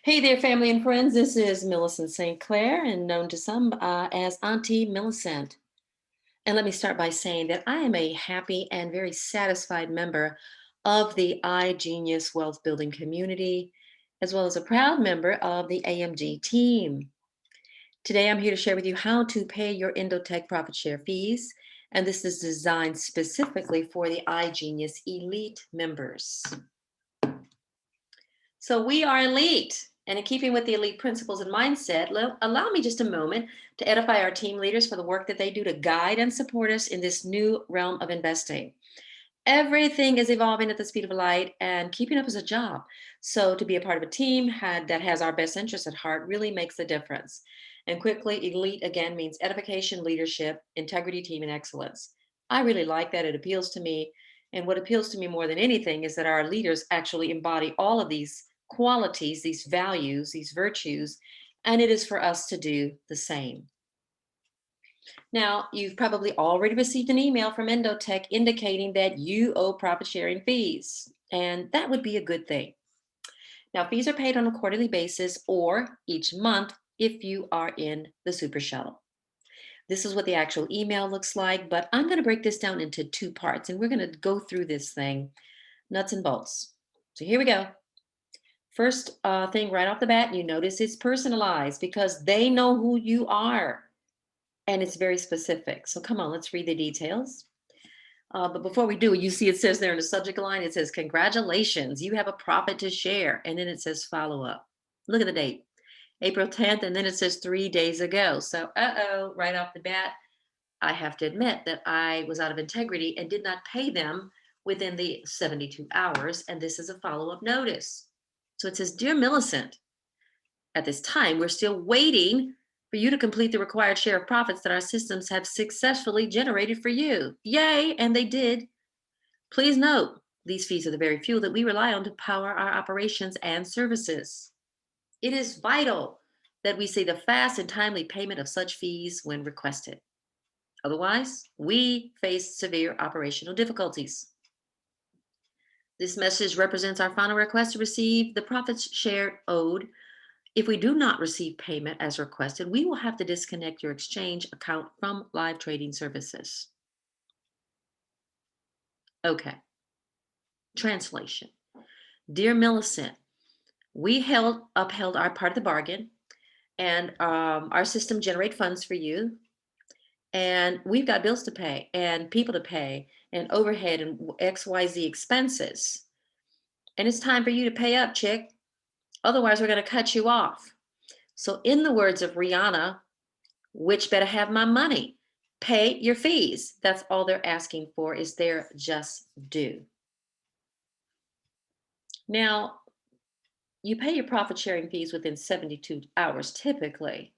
Hey there, family and friends. This is Millicent St. Clair, and known to some as Auntie Millicent. And let me start by saying that I am a happy and very satisfied member of the iGenius wealth building community, as well as a proud member of the AMG team. Today, I'm here to share with you how to pay your EndoTech profit share fees. And this is designed specifically for the iGenius elite members. So we are elite. And in keeping with the elite principles and mindset, allow me just a moment to edify our team leaders for the work that they do to guide and support us in this new realm of investing. Everything is evolving at the speed of light, and keeping up is a job. So to be a part of a team that has our best interests at heart really makes a difference. And quickly, elite again means edification, leadership, integrity, team, and excellence. I really like that. It appeals to me. And what appeals to me more than anything is that our leaders actually embody all of these qualities, these values, these virtues, and it is for us to do the same. Now, you've probably already received an email from EndoTech indicating that you owe profit sharing fees, and that would be a good thing. Now, fees are paid on a quarterly basis or each month if you are in the Super Shuttle. This is what the actual email looks like, but I'm going to break this down into two parts, and we're going to go through this thing nuts and bolts. So here we go. First thing right off the bat, you notice it's personalized because they know who you are and it's very specific. So come on, let's read the details. But before we do, you see it says there in the subject line, it says, congratulations, you have a profit to share. And then it says follow up. Look at the date, April 10th, and then it says 3 days ago. So, right off the bat, I have to admit that I was out of integrity and did not pay them within the 72 hours. And this is a follow-up notice. So it says, Dear Millicent, at this time, we're still waiting for you to complete the required share of profits that our systems have successfully generated for you. Yay, and they did. Please note, these fees are the very fuel that we rely on to power our operations and services. It is vital that we see the fast and timely payment of such fees when requested. Otherwise, we face severe operational difficulties. This message represents our final request to receive the profits shared owed. If we do not receive payment as requested, we will have to disconnect your exchange account from live trading services. Okay. Translation. Dear Millicent, we upheld our part of the bargain, and our system generate funds for you. And we've got bills to pay and people to pay and overhead and XYZ expenses. And it's time for you to pay up, chick. Otherwise, we're going to cut you off. So in the words of Rihanna, which better have my money, pay your fees. That's all they're asking for is their just due. Now, you pay your profit sharing fees within 72 hours typically.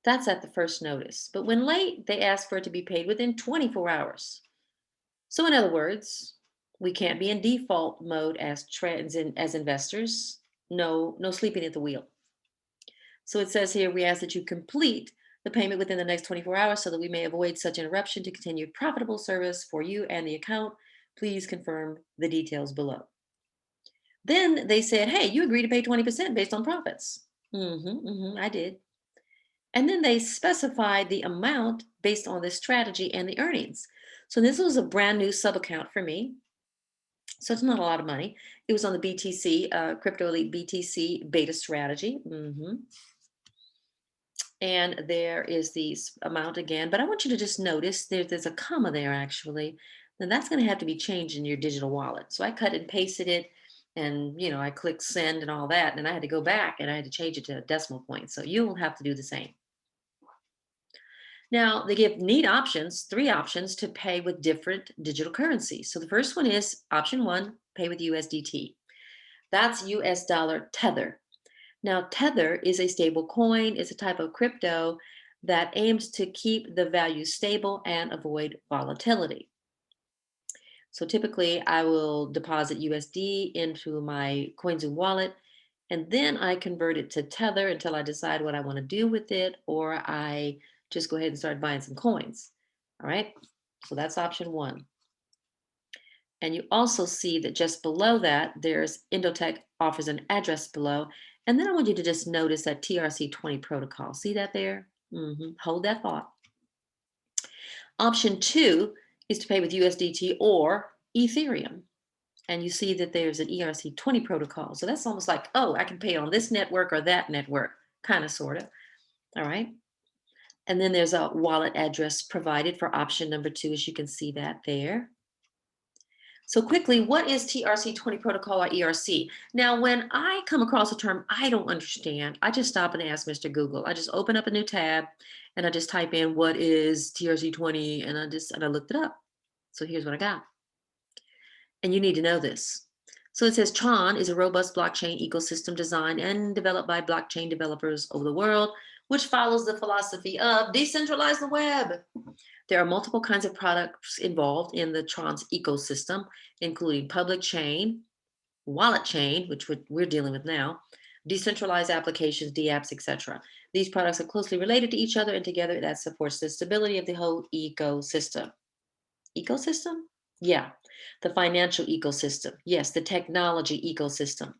That's at the first notice. But when late, they ask for it to be paid within 24 hours. So in other words, we can't be in default mode as investors. No sleeping at the wheel. So it says here, we ask that you complete the payment within the next 24 hours so that we may avoid such interruption to continue profitable service for you and the account. Please confirm the details below. Then they said, hey, you agree to pay 20% based on profits. I did. And then they specified the amount based on the strategy and the earnings. So this was a brand new sub account for me. So it's not a lot of money. It was on the BTC, Crypto Elite BTC beta strategy. And there is the amount again, but I want you to just notice there's a comma there actually. Then that's going to have to be changed in your digital wallet. So I cut and pasted it, and I clicked send and all that, and I had to go back and I had to change it to a decimal point. So you will have to do the same. Now, they give neat options, 3 options to pay with different digital currencies. So the first one is option 1, pay with USDT. That's US dollar Tether. Now, Tether is a stable coin. It's a type of crypto that aims to keep the value stable and avoid volatility. So typically, I will deposit USD into my CoinZoom wallet, and then I convert it to Tether until I decide what I want to do with it, or I just go ahead and start buying some coins. All right, so that's option 1. And you also see that just below that, there's EndoTech offers an address below, And then I want you to just notice that TRC20 protocol. See that there? Hold that thought. Option 2 is to pay with USDT or Ethereum. And you see that there's an ERC20 protocol. So that's almost like, oh, I can pay on this network or that network, kind of, sort of. All right. And then there's a wallet address provided for option number 2, as you can see that there. So quickly, what is TRC20 protocol or ERC? Now, when I come across a term I don't understand, I just stop and ask Mr. Google. I just open up a new tab and I just type in what is TRC20 and I looked it up. So here's what I got. And you need to know this. So it says Tron is a robust blockchain ecosystem designed and developed by blockchain developers over the world, which follows the philosophy of decentralize the web. There are multiple kinds of products involved in the Tron's ecosystem, including public chain, wallet chain, which we're dealing with now, decentralized applications, dApps, etc. These products are closely related to each other, and together that supports the stability of the whole ecosystem. Ecosystem? Yeah. The financial ecosystem. Yes. The technology ecosystem.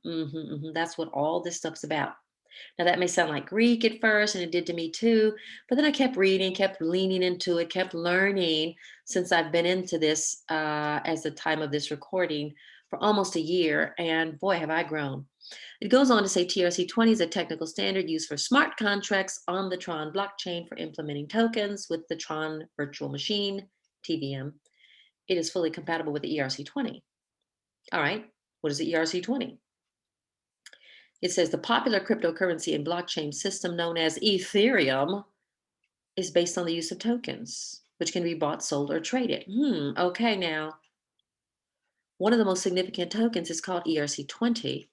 That's what all this stuff's about. Now, that may sound like Greek at first, and it did to me too, but then I kept reading, kept leaning into it, kept learning since I've been into this as the time of this recording for almost a year. And boy, have I grown. It goes on to say TRC20 is a technical standard used for smart contracts on the Tron blockchain for implementing tokens with the Tron virtual machine, TVM. It is fully compatible with the ERC20. All right, what is the ERC20? It says the popular cryptocurrency and blockchain system known as Ethereum is based on the use of tokens, which can be bought, sold, or traded. Okay, now, one of the most significant tokens is called ERC20,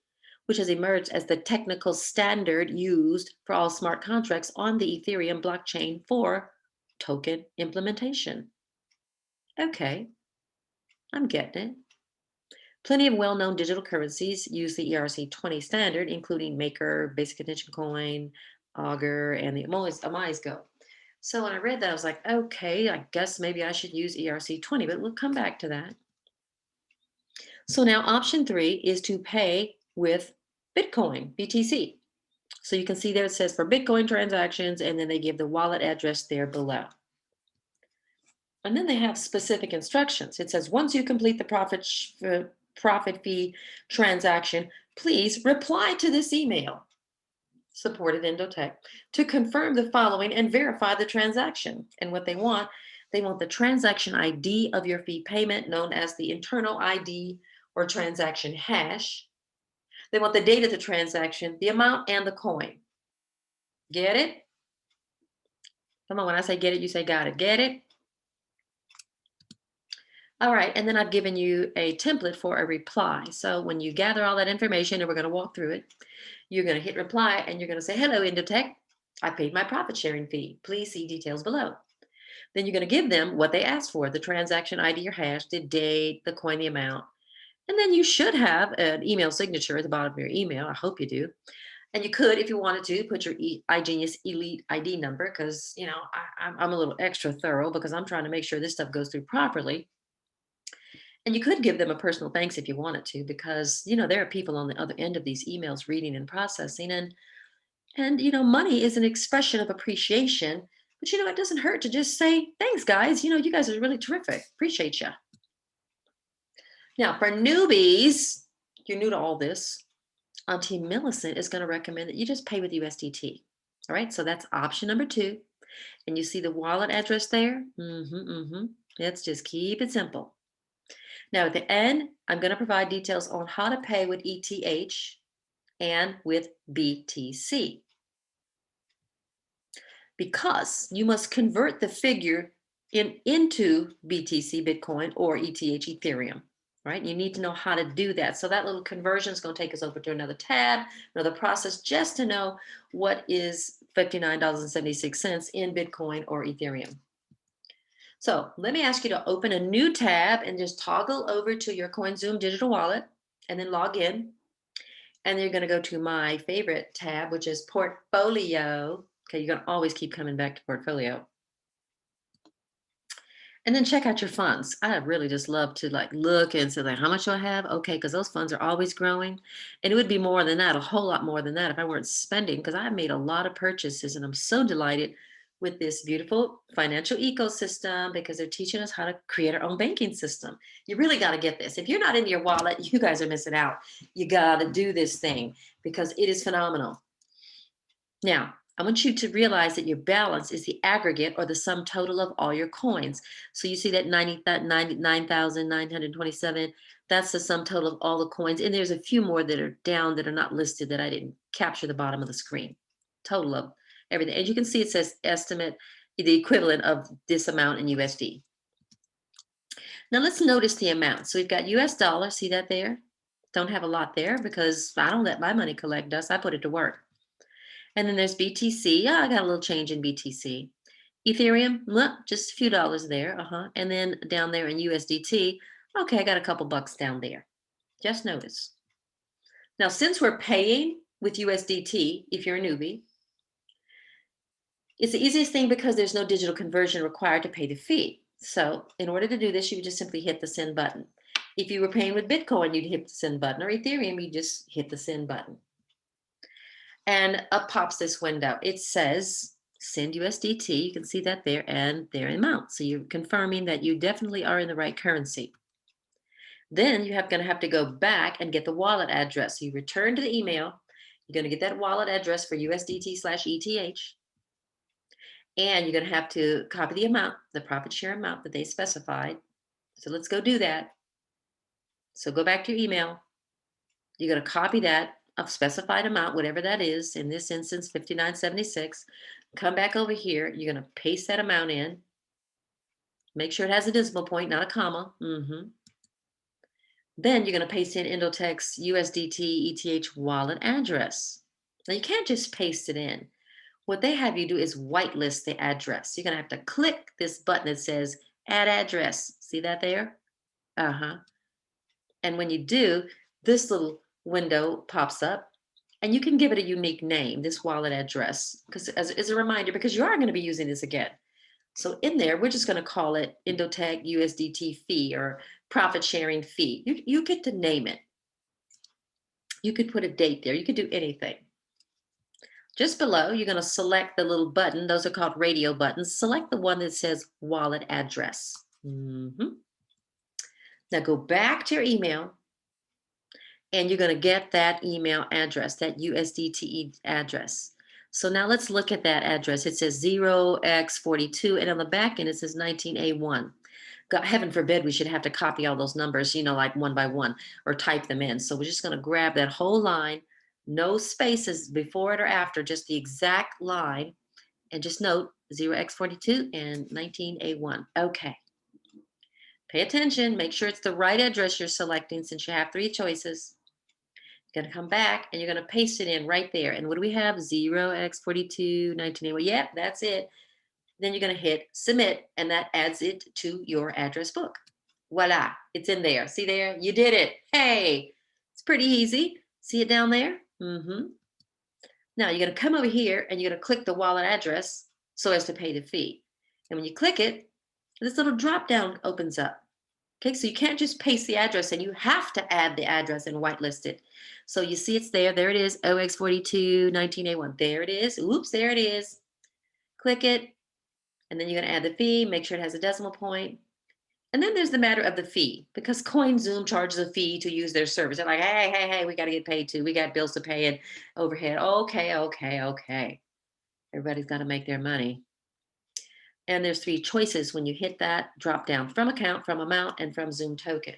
which has emerged as the technical standard used for all smart contracts on the Ethereum blockchain for token implementation. Okay, I'm getting it. Plenty of well-known digital currencies use the ERC20 standard, including Maker, Basic Attention Coin, Augur, and the Amise Go. So when I read that, I was like, okay, I guess maybe I should use ERC20, but we'll come back to that. So now option 3 is to pay with Bitcoin, BTC. So you can see there it says for Bitcoin transactions, and then they give the wallet address there below. And then they have specific instructions. It says once you complete the profit fee transaction, please reply to this email, supported EndoTech, to confirm the following and verify the transaction. And what they want the transaction ID of your fee payment, known as the internal ID or transaction hash. They want the date of the transaction, the amount, and the coin. Get it? Come on, when I say get it, you say got it. Get it? All right, and then I've given you a template for a reply. So when you gather all that information, and we're going to walk through it, you're going to hit reply, and you're going to say, hello, EndoTech. I paid my profit sharing fee. Please see details below. Then you're going to give them what they asked for, the transaction ID or hash, the date, the coin, the amount. And then you should have an email signature at the bottom of your email. I hope you do. And you could, if you wanted to, put your iGenius Elite ID number, because, I'm a little extra thorough because I'm trying to make sure this stuff goes through properly. And you could give them a personal thanks if you wanted to, because, there are people on the other end of these emails reading and processing. And money is an expression of appreciation. But, it doesn't hurt to just say, thanks, guys. You guys are really terrific. Appreciate you. Now, for newbies, you're new to all this, Auntie Millicent is going to recommend that you just pay with USDT. All right, so that's option number 2. And you see the wallet address there? Let's just keep it simple. Now, at the end, I'm going to provide details on how to pay with ETH and with BTC. Because you must convert the figure into BTC, Bitcoin, or ETH, Ethereum, right? You need to know how to do that. So that little conversion is going to take us over to another tab, another process, just to know what is $59.76 in Bitcoin or Ethereum. So let me ask you to open a new tab and just toggle over to your CoinZoom Digital Wallet and then log in. And then you're going to go to my favorite tab, which is Portfolio. Okay, you're going to always keep coming back to Portfolio. And then check out your funds. I really just love to like look and say like, how much do I have? Okay, because those funds are always growing. And it would be more than that, a whole lot more than that if I weren't spending, because I've made a lot of purchases and I'm so delighted with this beautiful financial ecosystem because they're teaching us how to create our own banking system. You really got to get this. If you're not in your wallet, you guys are missing out. You got to do this thing because it is phenomenal. Now, I want you to realize that your balance is the aggregate or the sum total of all your coins. So you see that 99,927, that's the sum total of all the coins. And there's a few more that are down that are not listed that I didn't capture the bottom of the screen. Total of everything. As you can see, it says estimate the equivalent of this amount in USD. Now let's notice the amount. So we've got US dollar, see that there? Don't have a lot there because I don't let my money collect dust. I put it to work. And then there's BTC. I got a little change in BTC. Ethereum, just a few dollars there. And then down there in USDT, okay, I got a couple bucks down there. Just notice. Now, since we're paying with USDT, if you're a newbie, it's the easiest thing because there's no digital conversion required to pay the fee. So in order to do this, you would just simply hit the send button. If you were paying with Bitcoin, you'd hit the send button, or Ethereum, you just hit the send button. And up pops this window. It says send USDT. You can see that there and their amount. So you're confirming that you definitely are in the right currency. Then you're going to have to go back and get the wallet address. So you return to the email. You're going to get that wallet address for USDT/ETH. And you're going to have to copy the amount, the profit share amount that they specified. So let's go do that. So go back to your email. You're going to copy that of specified amount, whatever that is, in this instance, 59.76. Come back over here. You're going to paste that amount in. Make sure it has a decimal point, not a comma. Then you're going to paste in EndoTech's USDT ETH wallet address. Now you can't just paste it in. What they have you do is whitelist the address. You're going to have to click this button that says add address. See that there? And when you do, this little window pops up and you can give it a unique name, this wallet address, because as a reminder, because you are going to be using this again. So in there, we're just going to call it EndoTech USDT fee or profit sharing fee. You get to name it. You could put a date there. You could do anything. Just below, you're going to select the little button. Those are called radio buttons. Select the one that says wallet address. Now go back to your email and you're going to get that email address, that USDT address. So now let's look at that address. It says 0x42 and on the back end it says 19A1. God, heaven forbid we should have to copy all those numbers, like one by one or type them in. So we're just going to grab that whole line, no spaces before it or after, just the exact line, and just note 0x42 and 19A1. Okay. Pay attention. Make sure it's the right address you're selecting since you have 3 choices. You're going to come back and you're going to paste it in right there. And what do we have? 0x42, 19A1. Yep, that's it. Then you're going to hit submit and that adds it to your address book. Voila, it's in there. See there? You did it. Hey, it's pretty easy. See it down there? Now you're going to come over here and you're going to click the wallet address so as to pay the fee. And when you click it, this little drop down opens up. Okay, so you can't just paste the address and you have to add the address and whitelist it. So you see it's there. There it is, OX42 19A1. There it is. Oops, there it is. Click it. And then you're going to add the fee. Make sure it has a decimal point. And then there's the matter of the fee, because CoinZoom charges a fee to use their service. They're like, hey, we got to get paid too. We got bills to pay and overhead. Okay. Everybody's got to make their money. And there's 3 choices when you hit that drop down: from account, from amount, and from Zoom token.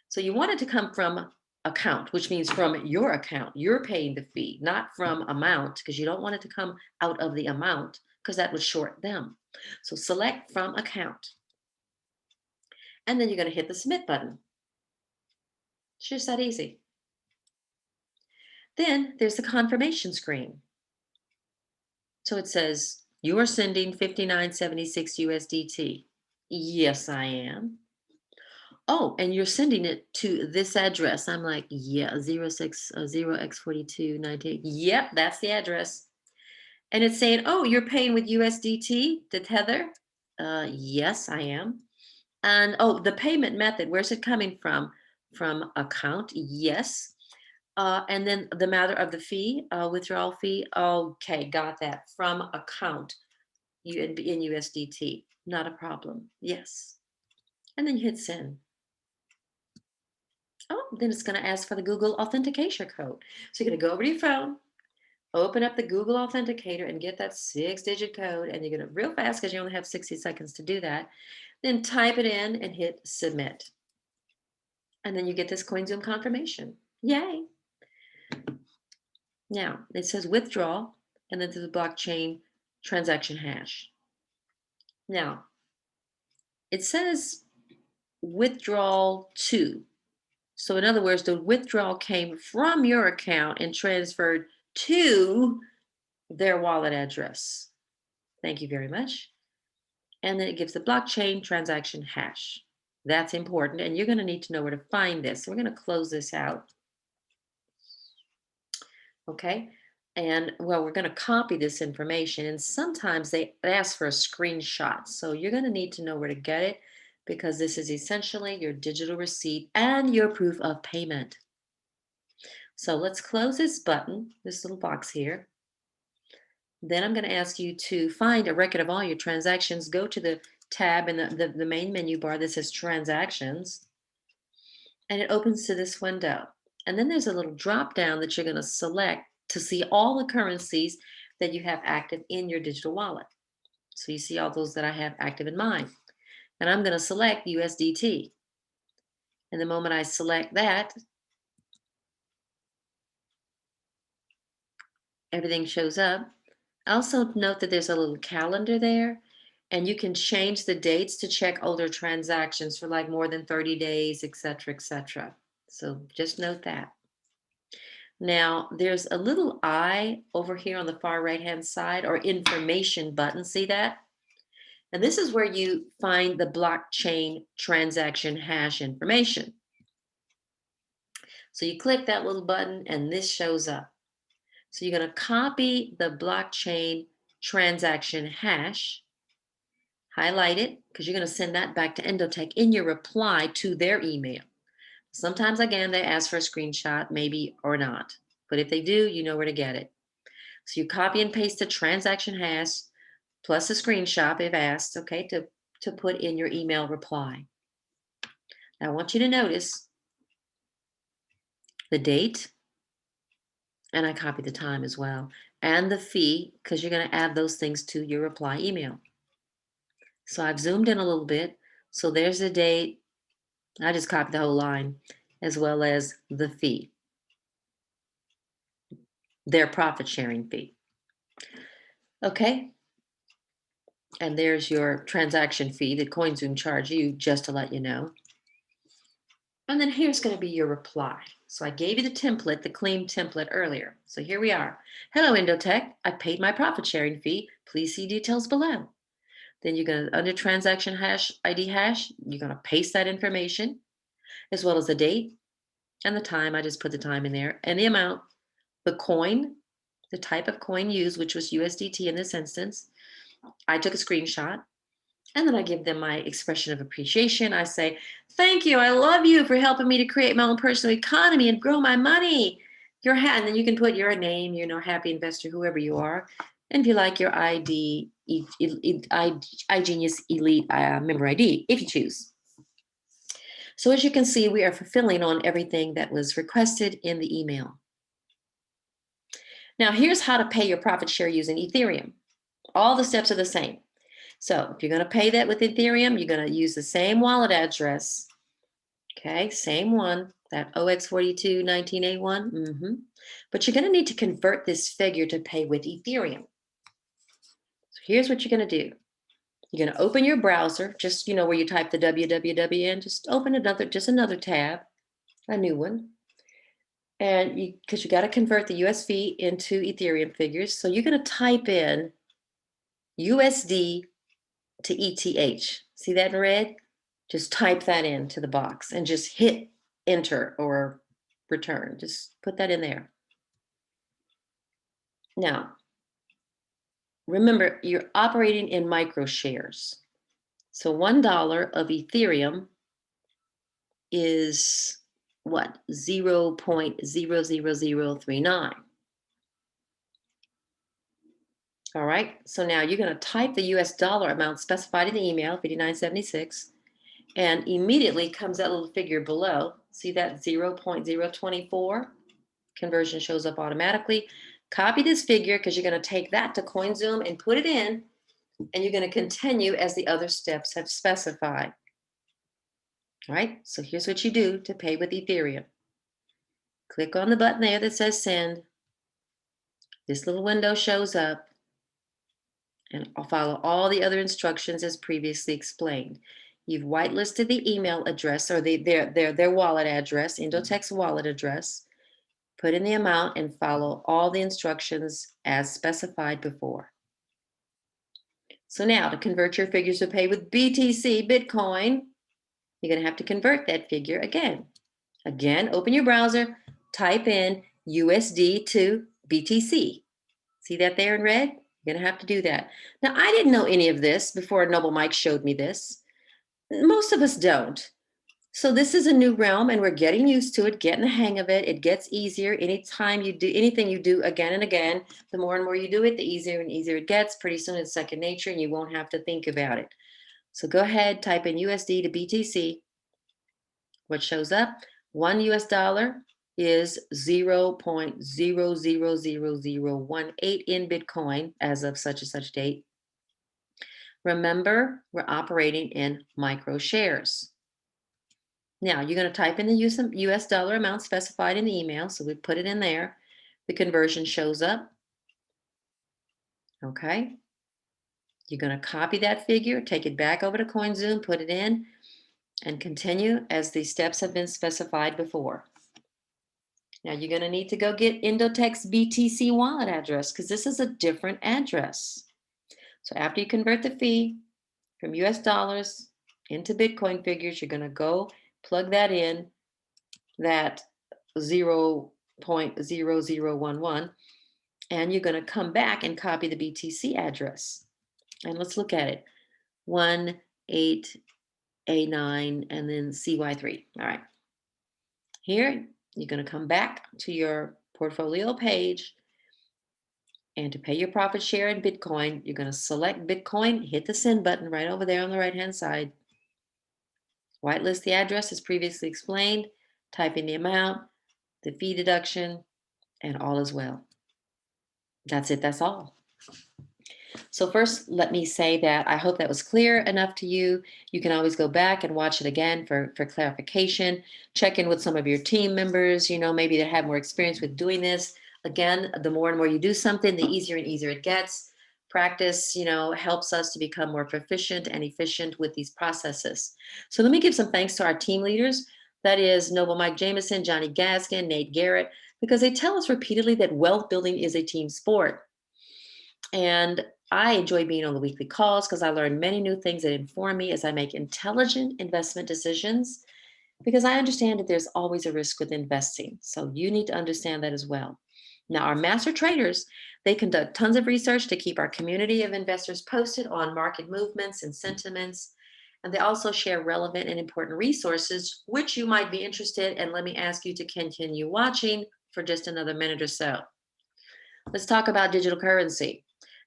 So you want it to come from account, which means from your account. You're paying the fee, not from amount, because you don't want it to come out of the amount because that would short them. So select from account. And then you're going to hit the submit button. It's just that easy. Then there's the confirmation screen. So it says, you are sending 59.76 USDT. Yes, I am. Oh, and you're sending it to this address. I'm like, yeah, 0x42 19. Yep, that's the address. And it's saying, oh, you're paying with USDT to Tether? Yes, I am. And oh, the payment method, where's it coming from? From account, yes. And then the matter of the fee, withdrawal fee. Okay, got that. From account in USDT. Not a problem. Yes. And then you hit send. Oh, then it's going to ask for the Google Authentication Code. So you're going to go over to your phone, open up the Google Authenticator and get that 6-digit code. And you're going to real fast because you only have 60 seconds to do that. Then type it in and hit submit. And then you get this CoinZoom confirmation. Yay. Now it says withdrawal and then there's a blockchain transaction hash. Now it says withdrawal to. So in other words, the withdrawal came from your account and transferred to their wallet address. Thank you very much. And then it gives the blockchain transaction hash. That's important. And you're going to need to know where to find this. So we're going to close this out. Okay. And well, we're going to copy this information. And sometimes they ask for a screenshot. So you're going to need to know where to get it because this is essentially your digital receipt and your proof of payment. So let's close this button, this little box here. Then I'm going to ask you to find a record of all your transactions. Go to the tab in the main menu bar that says transactions. And it opens to this window. And then there's a little drop down that you're going to select to see all the currencies that you have active in your digital wallet. So you see all those that I have active in mine. And I'm going to select USDT. And the moment I select that, everything shows up. Also note that there's a little calendar there and you can change the dates to check older transactions for like more than 30 days, et cetera, et cetera. So just note that. Now there's a little I over here on the far right-hand side or information button. See that? And this is where you find the blockchain transaction hash information. So you click that little button and this shows up. So you're going to copy the blockchain transaction hash, highlight it, because you're going to send that back to EndoTech in your reply to their email. Sometimes, again, they ask for a screenshot, maybe or not. But if they do, you know where to get it. So you copy and paste the transaction hash plus a screenshot if asked, okay, to put in your email reply. Now, I want you to notice the date, and I copy the time as well, and the fee, because you're going to add those things to your reply email. So I've zoomed in a little bit. So there's the date. I just copied the whole line, as well as the fee, their profit sharing fee. Okay. And there's your transaction fee that CoinZoom charge you, just to let you know. And then here's going to be your reply. So I gave you the template, the clean template earlier. So here we are. Hello, EndoTech. I paid my profit sharing fee. Please see details below. Then you're going to, under transaction hash, ID hash, you're going to paste that information as well as the date and the time. I just put the time in there and the amount, the coin, the type of coin used, which was USDT in this instance. I took a screenshot and then I give them my expression of appreciation. I say, thank you. I love you for helping me to create my own personal economy and grow my money. And then you can put your name, happy investor, whoever you are. And if you like your iGenius Elite member ID, if you choose. So as you can see, we are fulfilling on everything that was requested in the email. Now here's how to pay your profit share using Ethereum. All the steps are the same. So if you're going to pay that with Ethereum, you're going to use the same wallet address. Okay, same one, that OX4219A1. But you're going to need to convert this figure to pay with Ethereum. So here's what you're going to do. You're going to open your browser, just where you type the www in, just open another tab, a new one. And because you got to convert the USD into Ethereum figures, so you're going to type in USD to ETH. See that in red? Just type that into the box and just hit enter or return. Just put that in there. Now, remember, you're operating in micro shares. So $1 of Ethereum is what? 0.00039. All right, so now you're going to type the US dollar amount specified in the email, 5976, and immediately comes that little figure below. See that 0.024? Conversion shows up automatically. Copy this figure because you're going to take that to CoinZoom and put it in, and you're going to continue as the other steps have specified. All right, so here's what you do to pay with Ethereum. Click on the button there that says send. This little window shows up, and I'll follow all the other instructions as previously explained. You've whitelisted the email address or their wallet address, EndoTech's wallet address. Put in the amount and follow all the instructions as specified before. So now to convert your figures to pay with BTC, Bitcoin, you're going to have to convert that figure again. Again, open your browser, type in USD to BTC. See that there in red? You're going to have to do that. Now, I didn't know any of this before Noble Mike showed me this. Most of us don't. So this is a new realm and we're getting used to it, getting the hang of it. It gets easier anytime you do anything you do again and again. The more and more you do it, the easier and easier it gets. Pretty soon it's second nature and you won't have to think about it. So go ahead, type in USD to BTC. What shows up? $1 is 0.000018 in Bitcoin as of such and such date. Remember, we're operating in micro shares. Now you're going to type in the US dollar amount specified in the email. So we put it in there. The conversion shows up. Okay. You're going to copy that figure, take it back over to CoinZoom, put it in, and continue as the steps have been specified before. Now you're going to need to go get EndoTech's BTC wallet address because this is a different address. So after you convert the fee from US dollars into Bitcoin figures, you're going to go plug that in, that 0.0011, and you're going to come back and copy the BTC address. And let's look at it. 18A9 and then CY3. All right. Here, you're going to come back to your portfolio page. And to pay your profit share in Bitcoin, you're going to select Bitcoin, hit the send button right over there on the right-hand side. Whitelist the address as previously explained, type in the amount, the fee deduction, and all is well. That's it. That's all. So first, let me say that I hope that was clear enough to you. You can always go back and watch it again for clarification. Check in with some of your team members, maybe they have more experience with doing this. Again, the more and more you do something, the easier and easier it gets. Practice, helps us to become more proficient and efficient with these processes. So let me give some thanks to our team leaders. That is Noble Mike Jameson, Johnny Gaskin, Nate Garrett, because they tell us repeatedly that wealth building is a team sport. And I enjoy being on the weekly calls because I learn many new things that inform me as I make intelligent investment decisions, because I understand that there's always a risk with investing. So you need to understand that as well. Now, our master traders, they conduct tons of research to keep our community of investors posted on market movements and sentiments. And they also share relevant and important resources, which you might be interested in. And let me ask you to continue watching for just another minute or so. Let's talk about digital currency.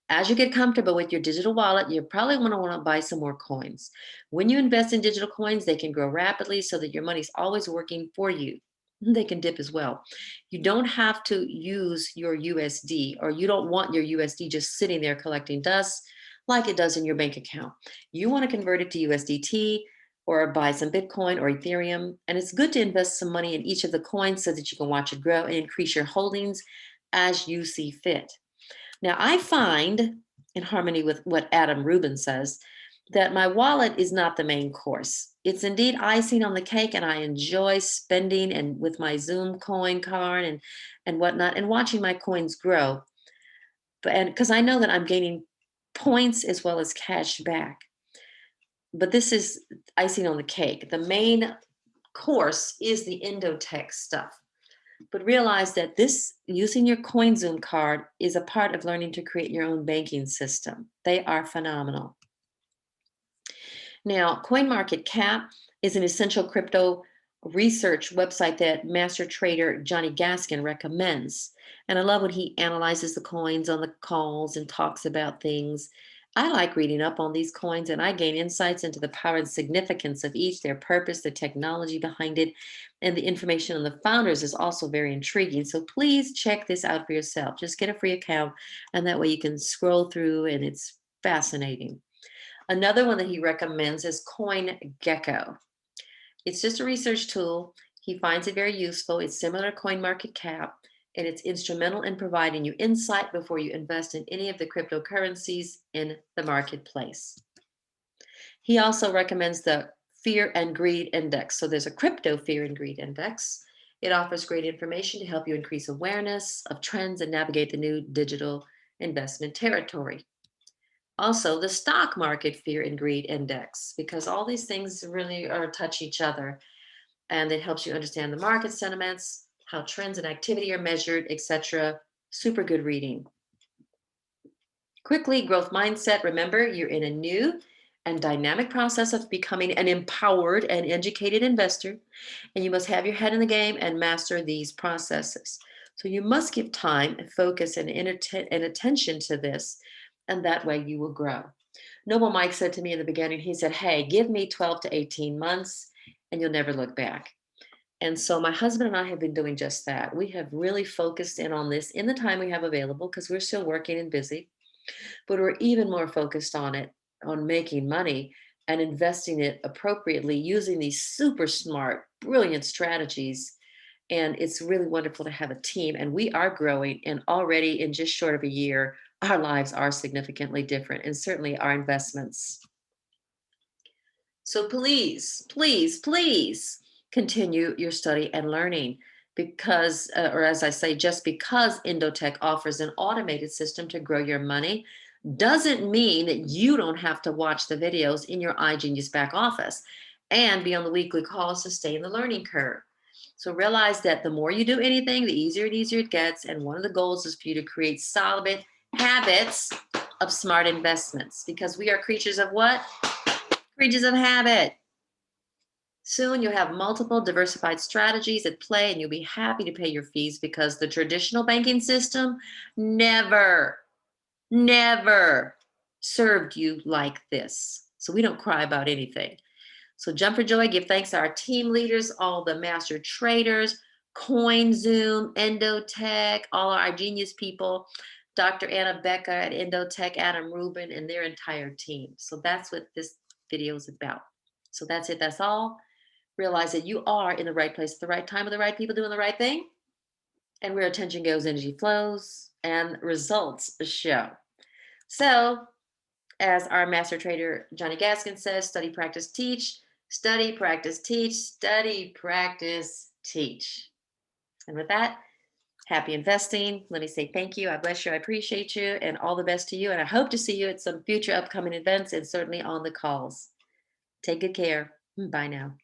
As you get comfortable with your digital wallet, you probably want to buy some more coins. When you invest in digital coins, they can grow rapidly so that your money's always working for you. They can dip as well. You don't have to use your USD, or you don't want your USD just sitting there collecting dust like it does in your bank account. You want to convert it to USDT or buy some Bitcoin or Ethereum. And it's good to invest some money in each of the coins so that you can watch it grow and increase your holdings as you see fit. Now, I find, in harmony with what Adam Rubin says, that my wallet is not the main course. It's indeed icing on the cake, and I enjoy spending and with my Zoom coin card and whatnot, and watching my coins grow. And because I know that I'm gaining points as well as cash back. But this is icing on the cake. The main course is the EndoTech stuff. But realize that this using your CoinZoom card is a part of learning to create your own banking system. They are phenomenal. Now, CoinMarketCap is an essential crypto research website that master trader Johnny Gaskin recommends. And I love when he analyzes the coins on the calls and talks about things. I like reading up on these coins and I gain insights into the power and significance of each, their purpose, the technology behind it, and the information on the founders is also very intriguing. So please check this out for yourself. Just get a free account, and that way you can scroll through, and it's fascinating. Another one that he recommends is CoinGecko. It's just a research tool. He finds it very useful. It's similar to CoinMarketCap, and it's instrumental in providing you insight before you invest in any of the cryptocurrencies in the marketplace. He also recommends the Fear and Greed Index. So there's a crypto fear and greed index. It offers great information to help you increase awareness of trends and navigate the new digital investment territory. Also, the stock market fear and greed index, because all these things really are touch each other, and it helps you understand the market sentiments, how trends and activity are measured, etc. Super good reading. Quickly, growth mindset. Remember, you're in a new and dynamic process of becoming an empowered and educated investor, and you must have your head in the game and master these processes. So you must give time and focus and attention to this, and that way you will grow. Noble Mike said to me in the beginning, he said, "Hey, give me 12 to 18 months and you'll never look back." And so my husband and I have been doing just that. We have really focused in on this in the time we have available because we're still working and busy, but we're even more focused on it, on making money and investing it appropriately using these super smart, brilliant strategies. And it's really wonderful to have a team. And we are growing. And already in just short of a year, our lives are significantly different, and certainly our investments. So please, please, please continue your study and learning because, or as I say, just because EndoTech offers an automated system to grow your money doesn't mean that you don't have to watch the videos in your iGenius back office and be on the weekly calls to stay in the learning curve. So realize that the more you do anything, the easier and easier it gets. And one of the goals is for you to create solid habits of smart investments, because we are creatures of what? Creatures of habit. Soon you'll have multiple diversified strategies at play and you'll be happy to pay your fees because the traditional banking system never, never served you like this. So we don't cry about anything. So jump for joy, give thanks to our team leaders, all the master traders, CoinZoom, EndoTech, all our genius people, Dr. Anna Becker at EndoTech, Adam Rubin, and their entire team. So that's what this video is about. So that's it. That's all. Realize that you are in the right place at the right time with the right people doing the right thing. And where attention goes, energy flows and results show. So as our master trader, Johnny Gaskin says, study, practice, teach, study, practice, teach, study, practice, teach. And with that, happy investing. Let me say thank you. I bless you. I appreciate you and all the best to you. And I hope to see you at some future upcoming events and certainly on the calls. Take good care. Bye now.